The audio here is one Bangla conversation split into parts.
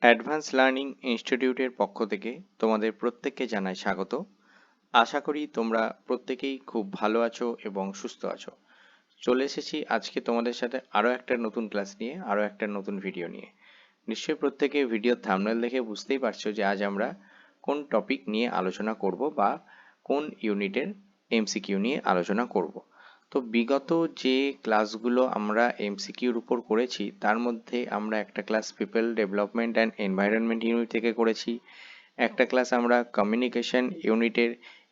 অ্যাডভান্স লার্নিং ইনস্টিটিউটের পক্ষ থেকে তোমাদের প্রত্যেককে জানাই স্বাগত। আশা করি তোমরা প্রত্যেকেই খুব ভালো আছো এবং সুস্থ আছো। চলে এসেছি আজকে তোমাদের সাথে আরও একটা নতুন ক্লাস নিয়ে, আরও একটা নতুন ভিডিও নিয়ে। নিশ্চয়ই প্রত্যেকে ভিডিওর থাম্বনেল দেখে বুঝতেই পারছো যে আজ আমরা কোন টপিক নিয়ে আলোচনা করব বা কোন ইউনিটের এমসিকিউ নিয়ে আলোচনা করব। তো বিগত যে ক্লাসগুলো আমরা এমসিকিউর উপর করেছি তার মধ্যে আমরা একটা class people development and environment unit থেকে করেছি, একটা ক্লাস আমরা কমিউনিকেশন ইউনিটের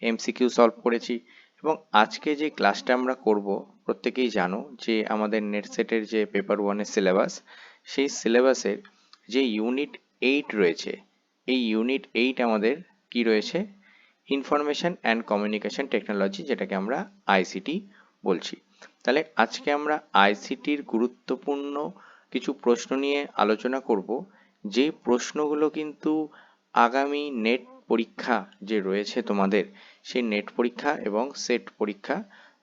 এমসিকিউ সলভ করেছি এবং আজকে যে ক্লাসটা আমরা করব প্রত্যেকেই জানো যে আমাদের নেট সেটের যে পেপার ওয়ানের সিলেবাস, সেই সিলেবাসের যে ইউনিট 8 রয়েছে, এই ইউনিট 8 আমাদের কি রয়েছে? ইনফরমেশন অ্যান্ড কমিউনিকেশন টেকনোলজি, যেটাকে আমরা আইসিটি বলছি। তাহলে আজকে আমরা আইসিটির গুরুত্বপূর্ণ কিছু প্রশ্ন নিয়ে আলোচনা করব, যে প্রশ্নগুলো কিন্তু আগামী নেট পরীক্ষা যে রয়েছে তোমাদের, সেই নেট পরীক্ষা এবং সেট পরীক্ষা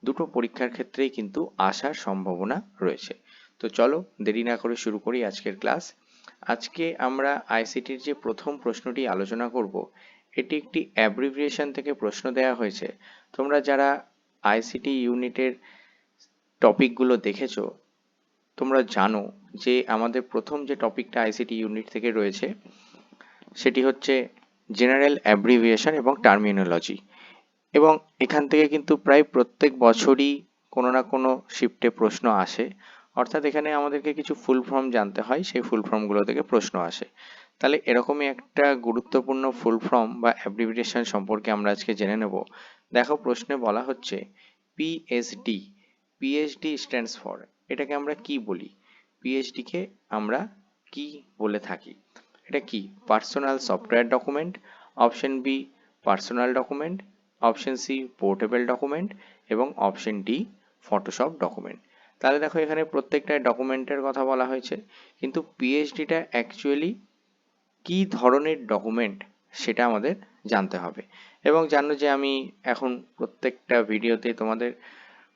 দুটো পরীক্ষার ক্ষেত্রেই কিন্তু আসার সম্ভাবনা রয়েছে। তো চলো দেরি না করে শুরু করি আজকের ক্লাস। আজকে আমরা আইসিটির যে প্রথম প্রশ্নটি আলোচনা করব, এটি একটি অ্যাব্রিভিয়েশন থেকে প্রশ্ন দেওয়া হয়েছে। তোমরা যারা আইসিটি ইউনিটের টপিকগুলো দেখেছো তোমরা জানো যে আমাদের প্রথম যে টপিকটা আইসিটি ইউনিট থেকে রয়েছে সেটি হচ্ছে জেনারেল অ্যাব্রিভিয়েশন এবং টার্মিনোলজি, এবং এখান থেকে কিন্তু প্রায় প্রত্যেক বছরই কোনো না কোনো শিফটে প্রশ্ন আসে। অর্থাৎ এখানে আমাদেরকে কিছু ফুল ফর্ম জানতে হয়, সেই ফুল ফর্মগুলো থেকে প্রশ্ন আসে। তাহলে এরকমই একটা গুরুত্বপূর্ণ ফুল ফর্ম বা অ্যাব্রিভিয়েশন সম্পর্কে আমরা আজকে জেনে নেব। দেখো প্রশ্নে বলা হচ্ছে পিএইচডি। পিএইচডি স্ট্যান্ডস ফর, এটাকে আমরা কি বলি? পিএইচডি কে আমরা কি বলে থাকি? এটা কি? Personal software document, option B personal document, option C portable document এবং অপশন ডি ফটোশপ ডকুমেন্ট। তাহলে দেখো এখানে প্রত্যেকটা ডকুমেন্টের কথা বলা হয়েছে, কিন্তু পিএইচডিটা অ্যাকচুয়ালি কি ধরনের ডকুমেন্ট সেটা আমাদের জানতে হবে। এবং জানো যে আমি এখন প্রত্যেকটা ভিডিওতে তোমাদের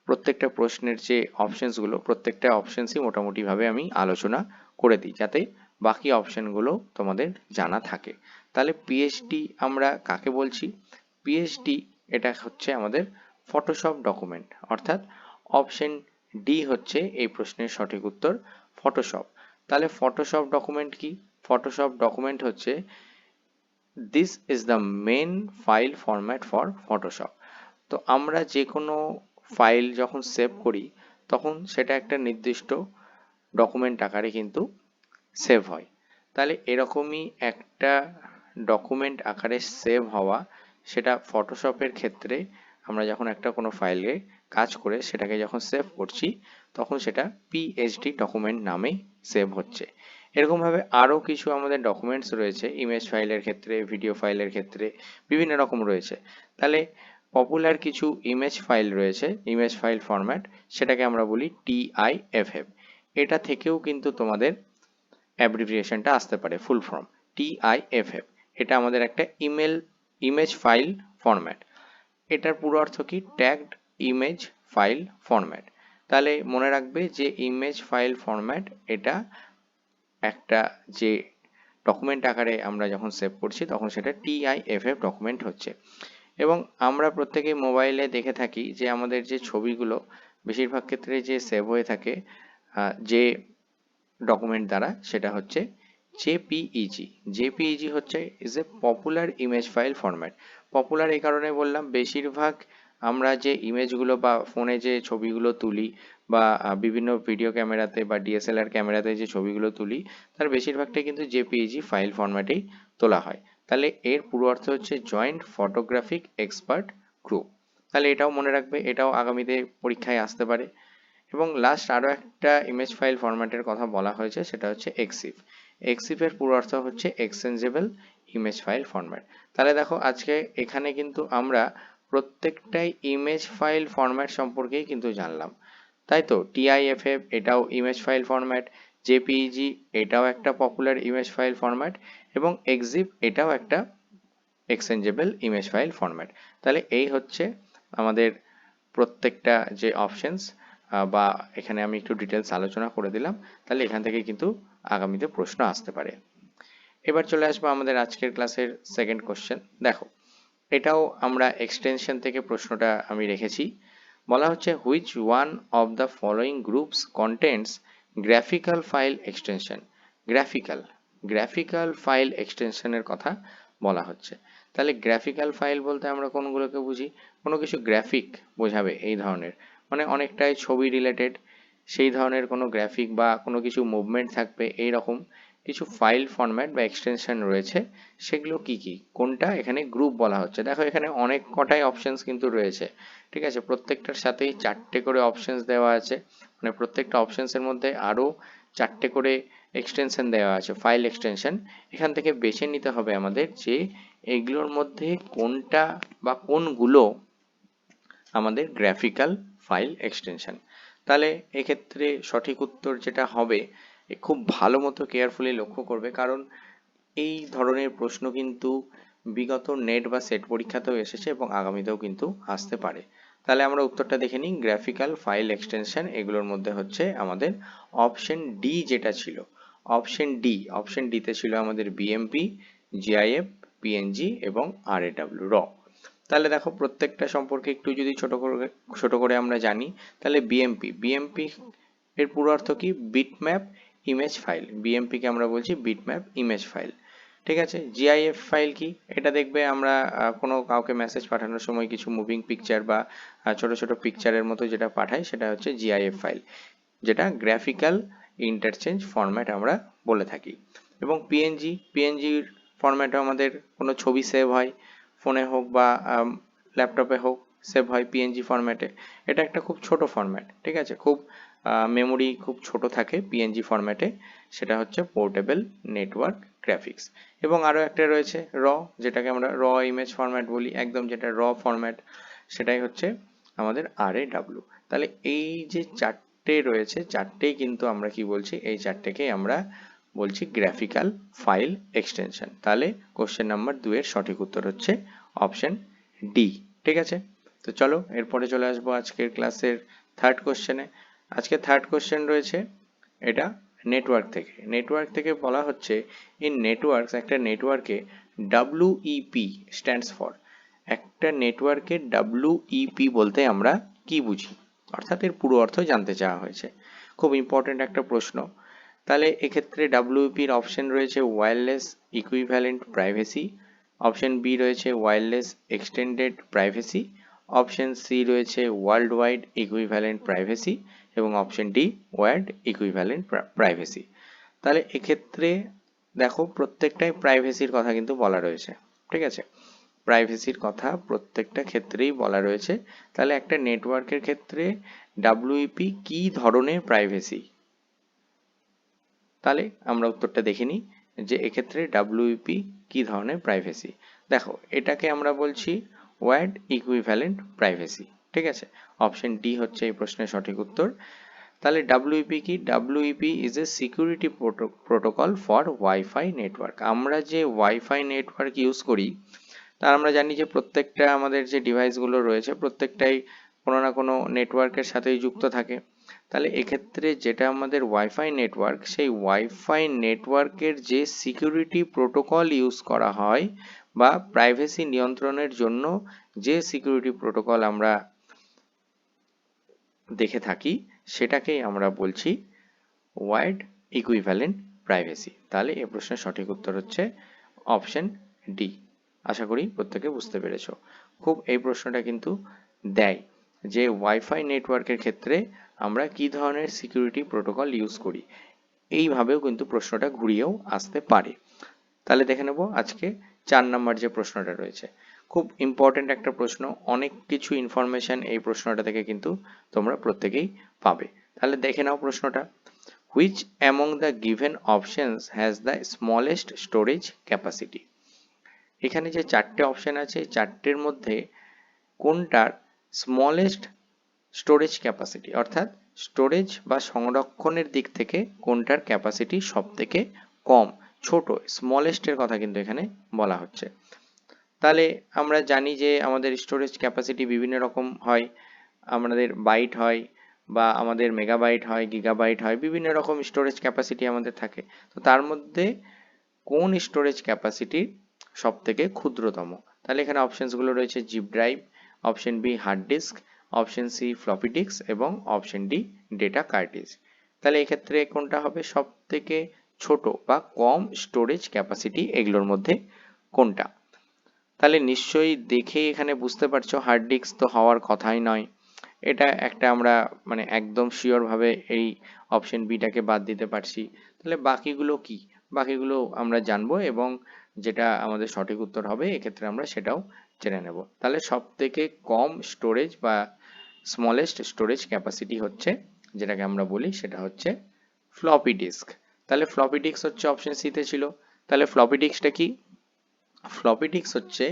প্রত্যেকটা প্রশ্নের যে অপশনসগুলো, প্রত্যেকটা অপশনসই মোটামুটিভাবে আমি আলোচনা করে দিই, যাতে বাকি অপশনগুলো তোমাদের জানা থাকে। তাহলে পিএইচডি আমরা কাকে বলছি? পিএইচডি এটা হচ্ছে আমাদের ফটোশপ ডকুমেন্ট, অর্থাৎ অপশন ডি হচ্ছে এই প্রশ্নের সঠিক উত্তর, ফটোশপ। তাহলে ফটোশপ ডকুমেন্ট কি? ফটোশপ ডকুমেন্ট হচ্ছে this is the main file format for Photoshop. তো আমরা যে কোনো ফাইল যখন সেভ করি তখন সেটা একটা নির্দিষ্ট ডকুমেন্ট আকারে কিন্তু সেভ হয়। তাহলে এরকমই একটা ডকুমেন্ট আকারে সেভ হওয়া, সেটা ফটোশপের ক্ষেত্রে আমরা যখন একটা কোনো ফাইলে কাজ করে সেটাকে যখন সেভ করছি তখন সেটা পিএইচডি ডকুমেন্ট নামে সেভ হচ্ছে। এরকমভাবে আরও কিছু আমাদের ডকুমেন্টস রয়েছে, ইমেজ ফাইলের ক্ষেত্রে, ভিডিও ফাইলের ক্ষেত্রে বিভিন্ন রকম রয়েছে। তাহলে পপুলার কিছু ইমেজ ফাইল রয়েছে, ইমেজ ফাইল ফরম্যাট, সেটাকে আমরা বলি টিআইএফএফ। এটা থেকেও কিন্তু তোমাদের অ্যাব্রিভিয়েশনটা আসতে পারে, ফুল ফর্ম টিআইএফএফ। এটা আমাদের একটা ইমেজ ফাইল ফরম্যাট। এটার পুরো অর্থ কি? Tagged image file format. তাহলে মনে রাখবে যে ইমেজ ফাইল ফরম্যাট এটা একটা যে ডকুমেন্ট আকারে আমরা যখন সেভ করছি তখন সেটা টিআইএফএফ ডকুমেন্ট হচ্ছে। এবং আমরা প্রত্যেকেই মোবাইলে দেখে থাকি যে আমাদের যে ছবিগুলো বেশিরভাগ ক্ষেত্রে যে সেভ হয়ে থাকে যে ডকুমেন্ট দ্বারা, সেটা হচ্ছে জেপিইজি। জেপিইজি হচ্ছে is a popular image file format. Popular এই কারণে বললাম, বেশিরভাগ আমরা যে ইমেজগুলো বা ফোনে যে ছবিগুলো তুলি বা বিভিন্ন ভিডিও ক্যামেরাতে বা ডিএসএলআর ক্যামেরাতে যে ছবিগুলো তুলি তার বেশিরভাগটাই কিন্তু জেপিইজি ফাইল ফরম্যাটেই তোলা হয়। তাহলে এর পুরো অর্থ হচ্ছে জয়েন্ট ফটোগ্রাফিক এক্সপার্ট গ্রুপ। তাহলে এটাও মনে রাখবে, এটাও আগামীতে পরীক্ষায় আসতে পারে। এবং লাস্ট আরও একটা ইমেজ ফাইল ফরম্যাটের কথা বলা হয়েছে, সেটা হচ্ছে এক্সিফ। এক্সিফের পুরো অর্থ হচ্ছে এক্সচেঞ্জেবল ইমেজ ফাইল ফরম্যাট। তাহলে দেখো আজকে এখানে কিন্তু আমরা প্রত্যেকটাই ইমেজ ফাইল ফরম্যাট সম্পর্কেই কিন্তু জানলাম, তাই তো? টিআইএফএফ এটাও ইমেজ ফাইল ফরম্যাট, জেপিইজি এটাও একটা পপুলার ইমেজ ফাইল ফরম্যাট এবং এক্সিফ এটাও একটা এক্সচেঞ্জেবল ইমেজ ফাইল ফরম্যাট। তাহলে এই হচ্ছে আমাদের প্রত্যেকটা যে অপশনস, বা এখানে আমি একটু ডিটেলস আলোচনা করে দিলাম। তাহলে এখান থেকে কিন্তু আগামীতে প্রশ্ন আসতে পারে। এবার চলে আসবো আমাদের আজকের ক্লাসের সেকেন্ড কোশ্চেন। দেখো, এটাও আমরা এক্সটেনশন থেকে প্রশ্নটা আমি রেখেছি। বলা হচ্ছে which one of the following groups contents graphical file extension. Graphical graphical file এক্সটেনশনের কথা বলা হচ্ছে। তাহলে গ্রাফিক্যাল ফাইল বলতে আমরা কোনগুলোকে বুঝি? কোনো কিছু গ্রাফিক বোঝাবে এই ধরনের, মানে অনেকটাই ছবি রিলেটেড, সেই ধরনের কোনো গ্রাফিক বা কোনো কিছু মুভমেন্ট থাকবে, এই রকম কিছু ফাইল ফরম্যাট বা এক্সটেনশন রয়েছে। সেগুলো কি কি, কোনটা এখানে গ্রুপ বলা হচ্ছে। দেখো এখানে অনেক কটাই অপশনস কিন্তু রয়েছে, ঠিক আছে। প্রত্যেকটার সাথেই 4টে করে অপশনস দেওয়া আছে, মানে প্রত্যেকটা অপশনসের মধ্যে আরও 4টে করে এক্সটেনশন দেওয়া আছে, ফাইল এক্সটেনশন। এখান থেকে বেছে নিতে হবে আমাদের যে এগুলোর মধ্যে কোনটা বা কোনগুলো আমাদের গ্রাফিক্যাল ফাইল এক্সটেনশন। তাহলে এক্ষেত্রে সঠিক উত্তর যেটা হবে, খুব ভালো মতো কেয়ারফুলি লক্ষ্য করবে, কারণ এই ধরনের প্রশ্ন কিন্তু বিগত নেট বা সেট পরীক্ষাতেও এসেছে এবং আগামীতেও কিন্তু আসতে পারে। তাহলে আমরা উত্তরটা দেখে নিই। গ্রাফিক্যাল ফাইল এক্সটেনশন এগুলোর মধ্যে হচ্ছে আমাদের অপশন ডি যেটা ছিল, অপশন ডিতে ছিল আমাদের বিএমপি, জিআইএফ, পিএনজি এবং আরএডব্লিউ র। তাহলে দেখো প্রত্যেকটা সম্পর্কে একটু যদি ছোট করে আমরা জানি, তাহলে বিএমপি এর পুরো অর্থ কি? Bitmap image file. বিএমপি কে আমরা বলছি বিটম্যাপ ইমেজ ফাইল, ঠিক আছে। জিআইএফ ফাইল কি? এটা দেখবে আমরা কোনো কাউকে মেসেজ পাঠানোর সময় কিছু মুভিং পিকচার বা ছোট ছোট পিকচারের মতো যেটা পাঠাই, সেটা হচ্ছে জিআইএফ ফাইল, যেটা গ্রাফিক্যাল ইন্টারচেঞ্জ ফরম্যাট আমরা বলে থাকি। এবং পিএনজির ফরম্যাটে আমাদের কোনো ছবি সেভ হয়, ফোনে হোক বা ল্যাপটপে হোক সেভ হয় পিএনজি ফরম্যাটে। এটা একটা খুব ছোট ফরম্যাট, ঠিক আছে, খুব মেমোরি খুব ছোট থাকে পিএনজি ফরম্যাটে, সেটা হচ্ছে পোর্টেবল নেটওয়ার্ক গ্রাফিক্স। এবং আরও একটা রয়েছে র, যেটাকে আমরা র ইমেজ ফরম্যাট বলি, একদম যেটা র ফরম্যাট, সেটাই হচ্ছে আমাদের আরএডব্লিউ। তাহলে এই যে 4টে রয়েছে, 4টেই কিন্তু আমরা কি বলছি, এই 4টেকেই আমরা বলছি গ্রাফিক্যাল ফাইল এক্সটেনশন। তাহলে কোশ্চেন নাম্বার 2 এর সঠিক উত্তর হচ্ছে অপশন ডি, ঠিক আছে। তো চলো এরপরে চলে আসবো আজকের ক্লাসের থার্ড কোশ্চেনে। আজকে থার্ড কোশ্চেন রয়েছে এটা নেটওয়ার্ক থেকে বলা হচ্ছে ইন নেটওয়ার্কস, একটা নেটওয়ার্কে ডাব্লিউইপি স্ট্যান্ডস ফর। একটা নেটওয়ার্কে ডাব্লিউইপি বলতে আমরা কি বুঝি, অর্থাৎ এর পুরো অর্থ জানতে চাওয়া হয়েছে। খুব ইম্পর্টেন্ট একটা প্রশ্ন। তাহলে এক্ষেত্রে ডাব্লিউইপির অপশন রয়েছে wireless equivalent privacy, option B রয়েছে wireless extended privacy, option C রয়েছে ওয়ার্ল্ড ওয়াইড ইকুইভ্যালেন্ট প্রাইভেসি এবং option D word equivalent privacy. তাহলে এক্ষেত্রে দেখো প্রত্যেকটাই প্রাইভেসির কথা কিন্তু বলা রয়েছে, ঠিক আছে। প্রাইভেসির কথা প্রত্যেকটা ক্ষেত্রেই বলা রয়েছে। তাহলে একটা নেটওয়ার্কের ক্ষেত্রে ডাব্লিউইপি কি ধরনের প্রাইভেসি, তাহলে আমরা উত্তরটা দেখে নিই যে এক্ষেত্রে ডাব্লিউইপি কি ধরনের প্রাইভেসি। দেখো এটাকে আমরা বলছি ওয়ার্ড ইকুইভ্যালেন্ট প্রাইভেসি, ঠিক আছে। অপশন ডি হচ্ছে এই প্রশ্নের সঠিক উত্তর। তাহলে ডাব্লিউইপি কি? ডাব্লিউইপি is a security protocol for wifi network. আমরা যে ওয়াইফাই নেটওয়ার্ক ইউজ করি, তার আমরা জানি যে প্রত্যেকটা আমাদের যে ডিভাইসগুলো রয়েছে প্রত্যেকটাই কোনো না কোনো নেটওয়ার্কের সাথেই যুক্ত থাকে। তাহলে এক্ষেত্রে যেটা আমাদের ওয়াইফাই নেটওয়ার্ক, সেই ওয়াইফাই নেটওয়ার্কের যে সিকিউরিটি প্রোটোকল ইউজ করা হয় বা প্রাইভেসি নিয়ন্ত্রণের জন্য যে সিকিউরিটি প্রোটোকল আমরা দেখে থাকি, সেটাকেই আমরা বলছি ওয়ার্ড ইকুইভ্যালেন্ট প্রাইভেসি। তাহলে এই প্রশ্নের সঠিক উত্তর হচ্ছে অপশন ডি। আশা করি প্রত্যেকে বুঝতে পেরেছো। খুব এই প্রশ্নটা কিন্তু দেয় যে ওয়াইফাই নেটওয়ার্কের ক্ষেত্রে আমরা কি ধরনের সিকিউরিটি প্রোটোকল ইউজ করি, এইভাবেও কিন্তু প্রশ্নটা ঘুরিয়েও আসতে পারে। তাহলে দেখে নেব আজকে 4 নম্বর যে প্রশ্নটা রয়েছে, খুব ইম্পর্টেন্ট একটা প্রশ্ন, অনেক কিছু ইনফরমেশন এই প্রশ্নটা থেকে কিন্তু তোমরা প্রত্যেকেই পাবে। তাহলে দেখে নাও প্রশ্নটা। Which among the given options has the smallest storage capacity. এখানে যে 4টে অপশন আছে, 4টের মধ্যে কোনটার স্মলেস্ট স্টোরেজ ক্যাপাসিটি, অর্থাৎ স্টোরেজ বা সংরক্ষণের দিক থেকে কোনটার ক্যাপাসিটি সব থেকে কম, ছোট, স্মলেস্টের কথা কিন্তু এখানে বলা হচ্ছে। তাহলে আমরা জানি যে আমাদের স্টোরেজ ক্যাপাসিটি বিভিন্ন রকম হয়, আমাদের বাইট হয় বা আমাদের মেগাবাইট হয়, গিগাবাইট হয়, বিভিন্ন রকম স্টোরেজ ক্যাপাসিটি আমাদের থাকে। তো তার মধ্যে কোন স্টোরেজ ক্যাপাসিটি সব থেকে ক্ষুদ্রতম? তাহলে এখানে অপশনসগুলো রয়েছে zip drive, option B hard disk, option C floppy disk এবং অপশন ডি ডেটা কার্ট্রিজ। তাহলে এক্ষেত্রে কোনটা হবে সব থেকে ছোট বা কম স্টোরেজ ক্যাপাসিটি এগুলোর মধ্যে কোনটা? তাহলে নিশ্চয়ই দেখে এখানে বুঝতে পারছো হার্ড ডিস্ক তো হওয়ার কথাই নয়। এটা একটা আমরা মানে একদম শিওর ভাবে এই অপশন বিটাকে বাদ দিতে পারছি। তাহলে বাকিগুলো কি? বাকিগুলো আমরা জানবো এবং যেটা আমাদের সঠিক উত্তর হবে এক্ষেত্রে আমরা সেটাও জেনে নেব। তাহলে সব থেকে কম স্টোরেজ বা স্মলেস্ট স্টোরেজ ক্যাপাসিটি হচ্ছে, যেটাকে আমরা বলি সেটা হচ্ছে ফ্লপি ডিস্ক। তাহলে ফ্লপি ডিস্ক হচ্ছে অপশন সি তে ছিল। তাহলে ফ্লপি ডিস্কটা কি? ফ্লপি ডিস্ক হচ্ছে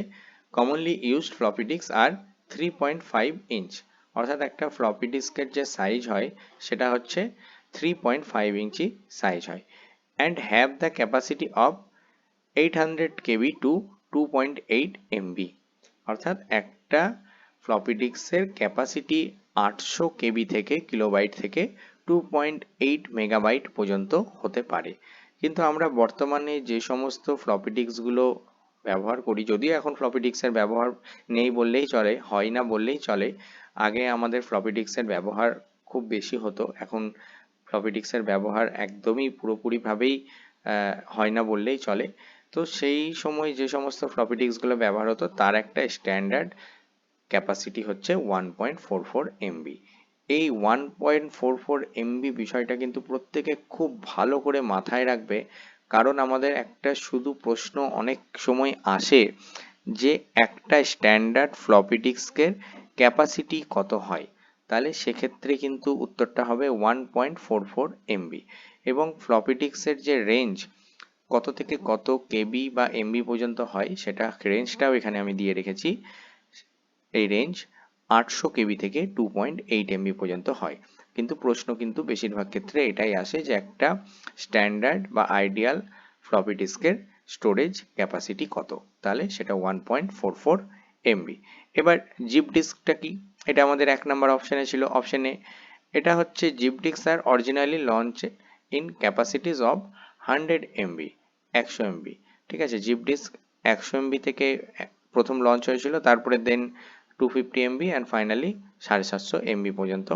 কমনলি ইউজড ফ্লপি ডিস্ক আর 3.5 ইঞ্চ, অর্থাৎ একটা ফ্লপি ডিস্কের যে সাইজ হয় সেটা হচ্ছে 3.5 ইঞ্চি সাইজ হয়, and have the capacity of 800 KB to 2.8 MB. অর্থাৎ একটা ফ্লপি ডিস্কের ক্যাপাসিটি 800 কেবি থেকে কিলোবাইট থেকে 2.8 মেগাবাইট পর্যন্ত হতে পারে। কিন্তু আমরা বর্তমানে যে সমস্ত ফ্লপি ডিস্কগুলো ব্যবহার করি, যদিও এখন ফ্লপি ডিস্কের ব্যবহার নেই বললেই চলে, হয় না বললেই চলে। আগে আমাদের ফ্লপি ডিস্কের ব্যবহার খুব বেশি হতো, এখন ফ্লপি ডিস্কের ব্যবহার একদমই পুরোপুরিভাবেই হয় না বললেই চলে। তো সেই সময় যে সমস্ত ফ্লপি ডিস্কগুলো ব্যবহার হতো তার একটা স্ট্যান্ডার্ড ক্যাপাসিটি হচ্ছে 1.44 এমবি। এই 1.44 এমবি বিষয়টা কিন্তু প্রত্যেকে খুব ভালো করে মাথায় রাখবে, কারণ আমাদের একটা শুধু প্রশ্ন অনেক সময় আসে যে একটা স্ট্যান্ডার্ড ফ্লপি ডিস্কের ক্যাপাসিটি কত হয়। তাহলে সেক্ষেত্রে কিন্তু উত্তরটা হবে 1.44 এমবি। এবং ফ্লপি ডিস্কের যে রেঞ্জ কত থেকে কত কেবি বা এমবি পর্যন্ত হয় সেটা রেঞ্জটাও এখানে আমি দিয়ে রেখেছি। এই রেঞ্জ 800 কেবি থেকে 2.8 এমবি পর্যন্ত হয়। কিন্তু প্রশ্ন কিন্তু বেশিরভাগ ক্ষেত্রে এটাই আসে যে একটা স্ট্যান্ডার্ড বা আইডিয়াল ফ্লপি ডিস্কের স্টোরেজ ক্যাপাসিটি কত, তাহলে সেটা 1.44 এমবি। এবার জিপ ডিস্কটা কি? এটা আমাদের 1 নম্বর অপশনে ছিল, অপশন এ। এটা হচ্ছে জিপ ডিস্ক আর originally launch in capacities of 100 MB, 100 MB. ঠিক আছে, জিপ ডিস্ক 100 এমবি থেকে প্রথম লঞ্চ হয়েছিল, তারপরে দেন 250 এমবি অ্যান্ড ফাইনালি 750 এমবি পর্যন্ত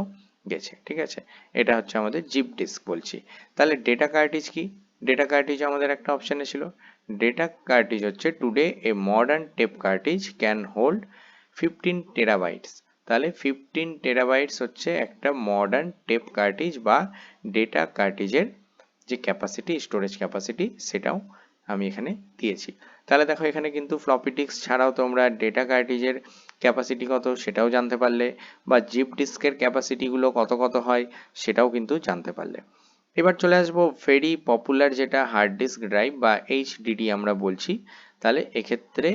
গেছে। ঠিক আছে, এটা হচ্ছে আমাদের জিপ ডিস্ক বলছি। তাহলে ডেটা কার্ট্রিজ কি? ডেটা কার্ট্রিজ আমাদের একটা অপশনে ছিল। ডেটা কার্ট্রিজ হচ্ছে today a modern tape cartridge can hold 15 terabytes. তাহলে 15 টেরাবাইটস হচ্ছে একটা মডার্ন টেপ কার্ট্রিজ বা ডেটা কার্ট্রিজের যে ক্যাপাসিটি, স্টোরেজ ক্যাপাসিটি, সেটাও আমি এখানে দিয়েছি। তাহলে দেখো এখানে কিন্তু ফ্লপি ডিস্ক ছাড়াও তোমরা ডেটা কার্ট্রিজের ক্যাপাসিটি কত সেটাও জানতে পারলে, বা জিপ ডিস্কের ক্যাপাসিটিগুলো কত কত হয় সেটাও কিন্তু জানতে পারলে। এবার চলে আসবো ভেরি পপুলার যেটা হার্ড ডিস্ক ড্রাইভ বা এইচডিডি আমরা বলছি। তাহলে এক্ষেত্রে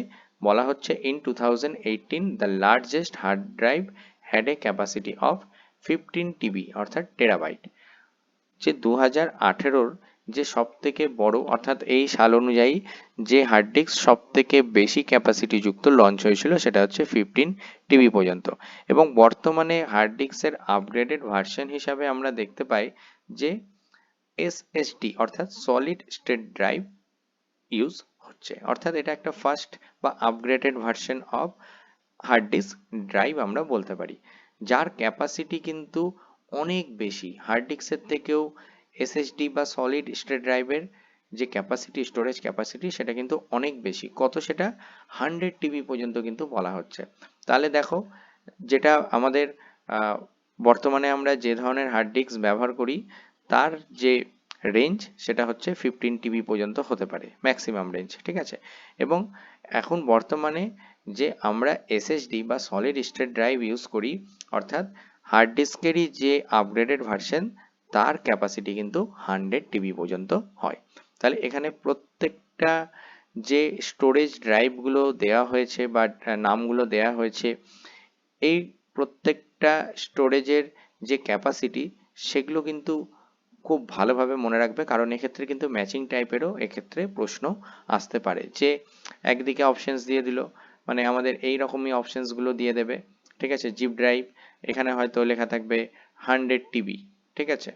বলা হচ্ছে in 2018 the largest hard drive had a capacity of 15 TB অর্থাৎ টেরাবাইট। যে 2018-র যে সব থেকে বড় অর্থাৎ এই সাল অনুযায়ী যে হার্ড ডিস্ক সব থেকে বেশি ক্যাপাসিটি যুক্ত লঞ্চ হয়েছিল সেটা হচ্ছে 15 টিবি পর্যন্ত। এবং বর্তমানে হার্ড ডিস্কের আপগ্রেডেড ভার্সন হিসাবে আমরা দেখতে পাই যে এসএসডি অর্থাৎ সলিড স্টেট ড্রাইভ ইউজ হচ্ছে, অর্থাৎ এটা একটা ফার্স্ট বা upgraded version of hard disk drive আমরা বলতে পারি, যার ক্যাপাসিটি কিন্তু অনেক বেশি। হার্ড ডিস্কের থেকেও এসএসডি বা সলিড স্টেট ড্রাইভের যে ক্যাপাসিটি, স্টোরেজ ক্যাপাসিটি, সেটা কিন্তু অনেক বেশি। কত সেটা? 100 টিবি পর্যন্ত কিন্তু বলা হচ্ছে। তাহলে দেখো যেটা আমাদের বর্তমানে আমরা যে ধরনের হার্ড ডিস্ক ব্যবহার করি তার যে রেঞ্জ সেটা হচ্ছে 15 টিবি পর্যন্ত হতে পারে, ম্যাক্সিমাম রেঞ্জ। ঠিক আছে, এবং এখন বর্তমানে যে আমরা এসএসডি বা সলিড স্টেট ড্রাইভ ইউজ করি, অর্থাৎ হার্ড ডিস্কেরই যে আপগ্রেডেড ভার্সন, তার ক্যাপাসিটি কিন্তু 100 টিবি পর্যন্ত হয়। তাহলে এখানে প্রত্যেকটা যে স্টোরেজ ড্রাইভগুলো দেওয়া হয়েছে বা নামগুলো দেওয়া হয়েছে, এই প্রত্যেকটা স্টোরেজের যে ক্যাপাসিটি সেগুলো কিন্তু খুব ভালোভাবে মনে রাখবে, কারণ এক্ষেত্রে কিন্তু ম্যাচিং টাইপেরও এক্ষেত্রে প্রশ্ন আসতে পারে। যে একদিকে অপশনস দিয়ে দিল, মানে আমাদের এই রকমই অপশনসগুলো দিয়ে দেবে। ঠিক আছে, জিপ ড্রাইভ এখানে হয়তো লেখা থাকবে 100 টিবি, ঠিক আছে,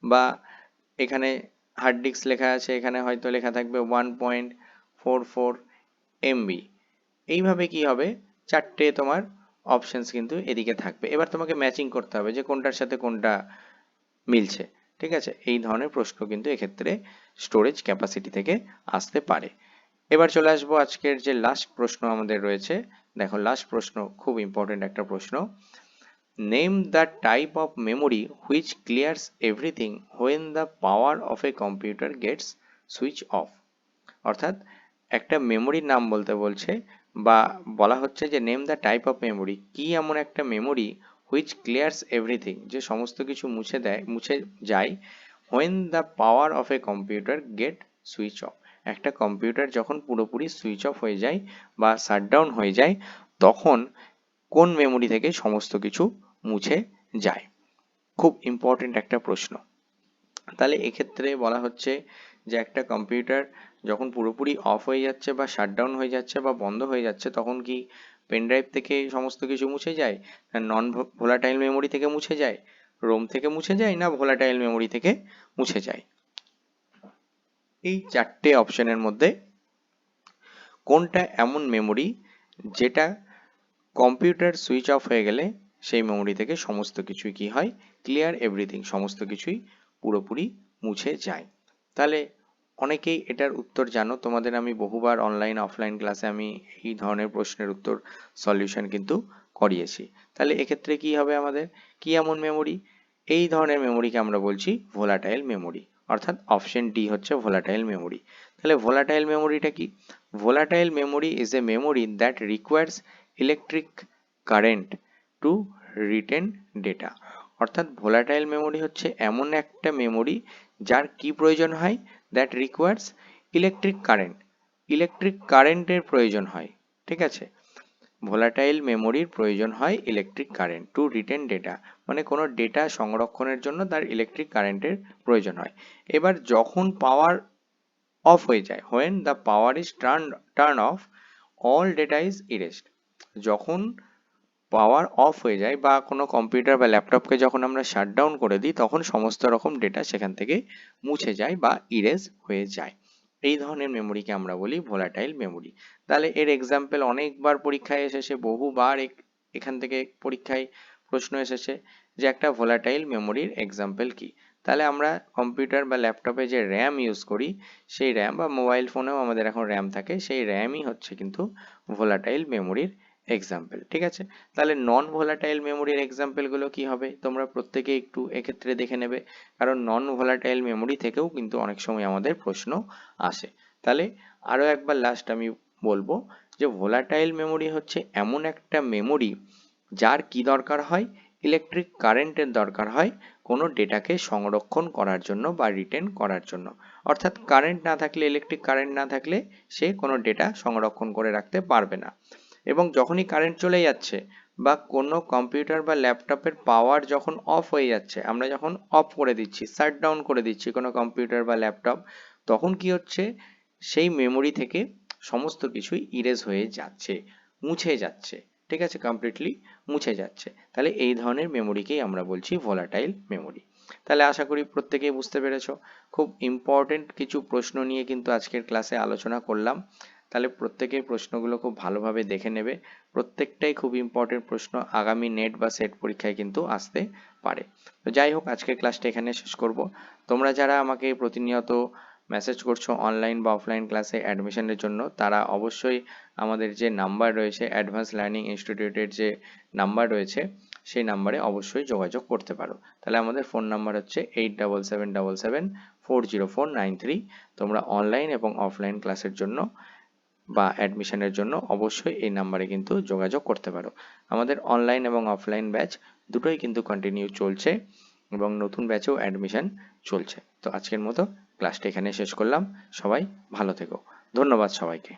বা এখানে হার্ড ডিস্ক লেখা আছে, এখানে হয়তো লেখা থাকবে 1.44 MB। এইভাবে কি হবে, চারটে তোমার অপশনস কিন্তু এদিকে থাকবে। এবার তোমাকে ম্যাচিং করতে হবে যে কোনটার সাথে কোনটা মিলছে। ঠিক আছে, এই ধরনের প্রশ্ন কিন্তু এক্ষেত্রে স্টোরেজ ক্যাপাসিটি থেকে আসতে পারে। এবার চলে আসবো আজকের যে লাস্ট প্রশ্ন আমাদের রয়েছে। দেখো, লাস্ট প্রশ্ন খুব ইম্পর্টেন্ট একটা প্রশ্ন। Name the type of memory which clears everything when the power of a computer gets switch off. অর্থাৎ একটা মেমোরির নাম বলতে বলছে, বা বলা হচ্ছে যে name the type of memory, কি এমন একটা মেমোরি হুইচ ক্লিয়ার্স এভরিথিং, যে সমস্ত কিছু মুছে যায়, when the power of a computer get switch off. একটা কম্পিউটার যখন পুরোপুরি সুইচ অফ হয়ে যায় বা শাটডাউন হয়ে যায়, তখন কোন মেমোরি থেকে সমস্ত কিছু মুছে যায়। খুব ইম্পর্টেন্ট একটা প্রশ্ন। তাহলে এক্ষেত্রে বলা হচ্ছে যে একটা কম্পিউটার যখন পুরোপুরি অফ হয়ে যাচ্ছে বা শাটডাউন হয়ে যাচ্ছে বা বন্ধ হয়ে যাচ্ছে, তখন কি পেন ড্রাইভ থেকে সমস্ত কিছু মুছে যায়, না নন ভোলাটাইল মেমোরি থেকে মুছে যায়, রোম থেকে মুছে যায়, না ভোলাটাইল মেমোরি থেকে মুছে যায়? এই চারটে অপশনের মধ্যে কোনটা এমন মেমোরি যেটা কম্পিউটার সুইচ অফ হয়ে গেলে সেই মেমোরি থেকে সমস্ত কিছুই কি হয়, ক্লিয়ার এভরিথিং, সমস্ত কিছুই পুরোপুরি মুছে যায়? তাহলে অনেকেই এটার উত্তর জানো, তোমাদের আমি বহুবার অনলাইন অফলাইন ক্লাসে আমি এই ধরনের প্রশ্নের উত্তর সলিউশন কিন্তু করিয়েছি। তাহলে এক্ষেত্রে কি হবে আমাদের, কি এমন মেমোরি? এই ধরনের মেমোরিকে আমরা বলছি ভোলাটাইল মেমোরি, অর্থাৎ অপশন ডি হচ্ছে ভোলাটাইল মেমোরি। তাহলে ভোলাটাইল মেমোরিটা কি? Volatile memory is a memory that requires electric current to retain data. অর্থাৎ ভোলাটাইল মেমোরি হচ্ছে এমন একটা মেমোরি যার কি প্রয়োজন হয়, that requires electric current, electric কারেন্টের প্রয়োজন হয়। ঠিক আছে, ভোলাটাইল মেমোরির প্রয়োজন হয় electric current to retain data, মানে কোনো ডেটা সংরক্ষণের জন্য তার ইলেকট্রিক কারেন্টের প্রয়োজন হয়। এবার যখন পাওয়ার অফ হয়ে যায়, when the power is turn off, all data is erased. যখন পাওয়ার অফ হয়ে যায় বা কোনো কম্পিউটার বা ল্যাপটপকে যখন আমরা শাটডাউন করে দিই, তখন সমস্ত রকম ডেটা সেখান থেকে মুছে যায় বা ইরেজ হয়ে যায়। এই ধরনের মেমোরিকে আমরা বলি ভোলাটাইল মেমোরি। তাহলে এর এক্সাম্পল অনেকবার পরীক্ষায় এসেছে, বহুবার এখান থেকে পরীক্ষায় প্রশ্ন এসেছে যে একটা ভোলাটাইল মেমোরির এক্সাম্পল কি। তাহলে আমরা কম্পিউটার বা ল্যাপটপে যে র্যাম ইউজ করি, সেই র্যাম, বা মোবাইল ফোনেও আমাদের এখন র্যাম থাকে, সেই র্যামই হচ্ছে কিন্তু ভোলাটাইল মেমোরির এক্সাম্পল। ঠিক আছে, তাহলে নন ভোলাটাইল মেমোরির এক্সাম্পলগুলো কি হবে তোমরা প্রত্যেকে একটু এক্ষেত্রে দেখে নেবে, কারণ নন ভোলাটাইল মেমোরি থেকেও কিন্তু অনেক সময় আমাদের প্রশ্ন আসে। তাহলে আরও একবার লাস্ট আমি বলবো যে ভোলাটাইল মেমোরি হচ্ছে এমন একটা মেমোরি যার কি দরকার হয়, ইলেকট্রিক কারেন্টের দরকার হয় কোনো ডেটাকে সংরক্ষণ করার জন্য বা রিটেন করার জন্য। অর্থাৎ কারেন্ট না থাকলে, ইলেকট্রিক কারেন্ট না থাকলে সে কোনো ডেটা সংরক্ষণ করে রাখতে পারবে না। এবং যখনই কারেন্ট চলে যাচ্ছে বা কোনো কম্পিউটার বা ল্যাপটপের পাওয়ার যখন অফ হয়ে যাচ্ছে, আমরা যখন অফ করে দিচ্ছি, শাট ডাউন করে দিচ্ছি কোনো কম্পিউটার বা ল্যাপটপ, তখন কি হচ্ছে, সেই মেমোরি থেকে সমস্ত কিছুই ইরেজ হয়ে যাচ্ছে, মুছে যাচ্ছে। ঠিক আছে, কমপ্লিটলি মুছে যাচ্ছে। তাহলে এই ধরনের মেমোরিকেই আমরা বলছি ভোলাটাইল মেমোরি। তাহলে আশা করি প্রত্যেকেই বুঝতে পেরেছো। খুব ইম্পর্টেন্ট কিছু প্রশ্ন নিয়ে কিন্তু আজকের ক্লাসে আলোচনা করলাম। তাহলে প্রত্যেকেই প্রশ্নগুলো খুব ভালোভাবে দেখে নেবে। প্রত্যেকটাই খুব ইম্পর্টেন্ট প্রশ্ন, আগামী নেট বা সেট পরীক্ষায় কিন্তু আসতে পারে। তো যাই হোক, আজকের ক্লাসটা এখানে শেষ করব। তোমরা যারা আমাকে প্রতিনিয়ত মেসেজ করছো অনলাইন বা অফলাইন ক্লাসে অ্যাডমিশনের জন্য, তারা অবশ্যই আমাদের যে নাম্বার রয়েছে, অ্যাডভান্স লার্নিং ইনস্টিটিউটের যে নাম্বার রয়েছে, সেই নাম্বারে অবশ্যই যোগাযোগ করতে পারো। তাহলে আমাদের ফোন নাম্বার হচ্ছে 8777740493। তোমরা অনলাইন এবং অফলাইন ক্লাসের জন্য বা অ্যাডমিশনের জন্য অবশ্যই এই নাম্বারে কিন্তু যোগাযোগ করতে পারো। আমাদের অনলাইন এবং অফলাইন ব্যাচ দুটোই কিন্তু কন্টিনিউ চলছে এবং নতুন ব্যাচেও অ্যাডমিশন চলছে। তো আজকের মতো ক্লাসটা এখানে শেষ করলাম। সবাই ভালো থেকো। ধন্যবাদ সবাইকে।